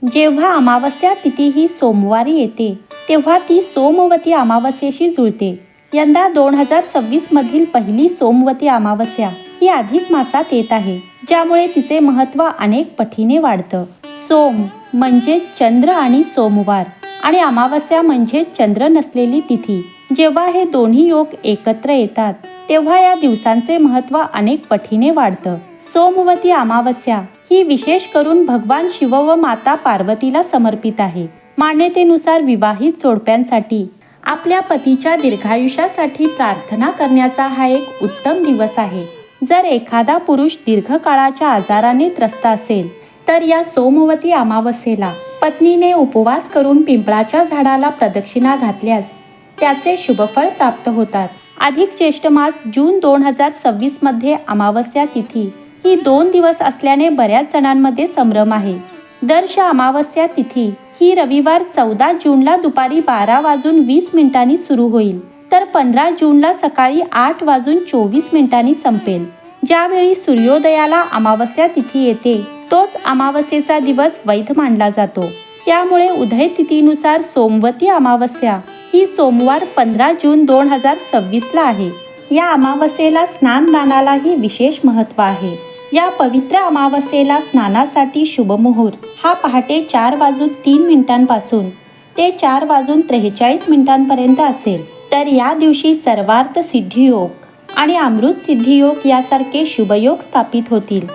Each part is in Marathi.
जेव्हा अमावस्या तिथी ही सोमवारी येते तेव्हा ती सोमवती अमावस्येशी जुळते. यंदा 2026 मधील पहिली सोमवती अमावस्या ही अधिक मासात येत आहे, ज्यामुळे तिचे महत्त्व अनेक पटीने वाढतं. सोम म्हणजे चंद्र आणि सोमवार आणि अमावस्या म्हणजे चंद्र नसलेली तिथी. जेव्हा हे दोन्ही योग एकत्र येतात तेव्हा या दिवसांचे महत्त्व अनेक पटीने वाढतं. सोमवती अमावस्या ही विशेष करून भगवान शिव व माता पार्वतीला समर्पित आहे. मान्यतेनुसार विवाहित जोडप्यांसाठी आपल्या पतीच्या दीर्घायुष्यासाठी प्रार्थना करण्याचा हा एक उत्तम दिवस आहे. जर एखादा पुरुष दीर्घकाळाच्या आजाराने त्रस्त असेल तर या सोमवती अमावस्येला पत्नीने उपवास करून पिंपळाच्या झाडाला प्रदक्षिणा घातल्यास त्याचे शुभफळ प्राप्त होतात. अधिक ज्येष्ठ मास जून 2026 मध्ये अमावस्या तिथी ही 2 दिवस असल्याने बऱ्याच जणांमध्ये संभ्रम आहे. दर्श अमावस्या तिथी ही रविवार 14 जूनला दुपारी 12:20 सुरू होईल तर 15 जूनला सकाळी 8:24 संपेल. ज्यावेळी सूर्योदयाला अमावस्या तिथी येते तोच अमावस्येचा दिवस वैध मानला जातो. त्यामुळे उदय तिथीनुसार सोमवती अमावस्या ही सोमवार 15 जून 2026 ला आहे. या अमावस्येला स्नानदानालाही विशेष महत्त्व आहे. या पवित्र अमावस्येला स्नानासाठी शुभ मुहूर्त हा पहाटे 4:03 पासून ते 4:43 पर्यंत असेल. तर या दिवशी सर्वार्थ सिद्धियोग आणि अमृत सिद्धियोग यासारखे शुभयोग स्थापित होतील,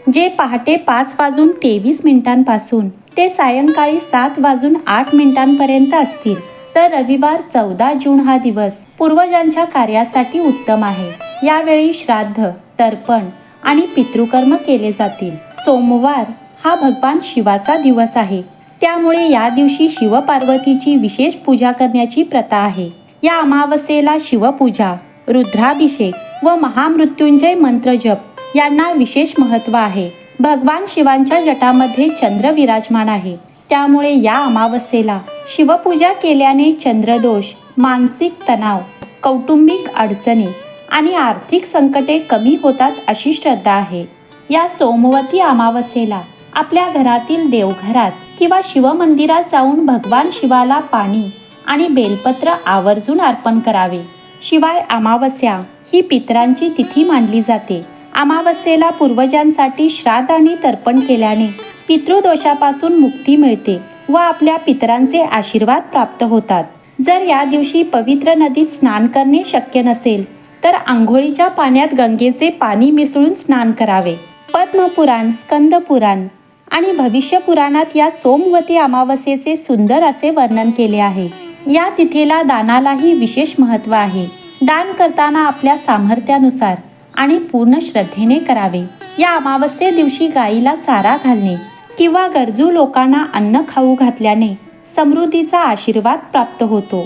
जे पहाटे 5:23 पासून ते सायंकाळी 7:08 पर्यंत असतील. तर रविवार 14 जून हा दिवस पूर्वजांच्या कार्यासाठी उत्तम आहे. यावेळी श्राद्ध, तर्पण आणि पितृकर्म केले जातील. सोमवार हा भगवान शिवाचा दिवस आहे, त्यामुळे या दिवशी शिवपार्वतीची विशेष पूजा करण्याची प्रथा आहे. या अमावस्येला शिवपूजा, रुद्राभिषेक व महामृत्युंजय मंत्र जप यांना विशेष महत्त्व आहे. भगवान शिवांच्या जटामध्ये चंद्र विराजमान आहे, त्यामुळे या अमावस्येला शिवपूजा केल्याने चंद्रदोष, मानसिक तणाव, कौटुंबिक अडचणी आणि आर्थिक संकटे कमी होतात अशी श्रद्धा आहे. या सोमवती अमावस्येला आपल्या घरातील देवघरात किंवा शिवमंदिरात जाऊन भगवान शिवाला पाणी आणि बेलपत्र आवर्जून अर्पण करावे. शिवाय अमावस्या ही पितरांची तिथी मानली जाते. अमावस्येला पूर्वजांसाठी श्राद्ध आणि तर्पण केल्याने पितृदोषापासून मुक्ती मिळते व आपल्या पितरांचे आशीर्वाद प्राप्त होतात. जर या दिवशी पवित्र नदीत स्नान करणे शक्य नसेल तर आंघोळीच्या पाण्यात गंगेचे पाणी मिसळून स्नान करावे. पद्मपुराण, स्कंदपुराण आणि भविष्य पुराणात या सोमवती अमावस्येचे सुंदर असे वर्णन केले आहे. या तिथीला दानालाही विशेष महत्त्व आहे. दान करताना आपल्या सामर्थ्यानुसार आणि पूर्ण श्रद्धेने करावे. या अमावस्ये दिवशी गायीला चारा घालणे किंवा गरजू लोकांना अन्न खाऊ घातल्याने समृद्धीचा आशीर्वाद प्राप्त होतो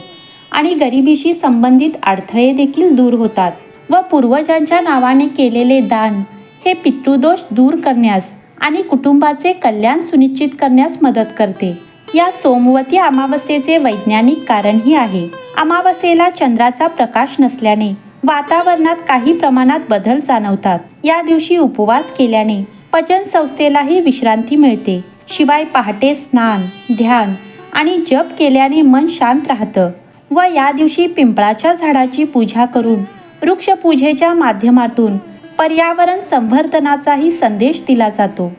आणि गरिबीशी संबंधित अडथळे देखील दूर होतात. व पूर्वजांच्या नावाने केलेले दान हे पितृदोष दूर करण्यास आणि कुटुंबाचे कल्याण सुनिश्चित करण्यास मदत करते. या सोमवती अमावस्येचे वैज्ञानिक कारणही आहे. अमावस्येला चंद्राचा प्रकाश नसल्याने वातावरणात काही प्रमाणात बदल जाणवतात. या दिवशी उपवास केल्याने पचन संस्थेलाही विश्रांती मिळते. शिवाय पहाटे स्नान, ध्यान आणि जप केल्याने मन शांत राहतं व या दिवशी पिंपळाच्या झाडाची पूजा करून वृक्षपूजेच्या माध्यमातून पर्यावरण संवर्धनाचाही संदेश दिला जातो.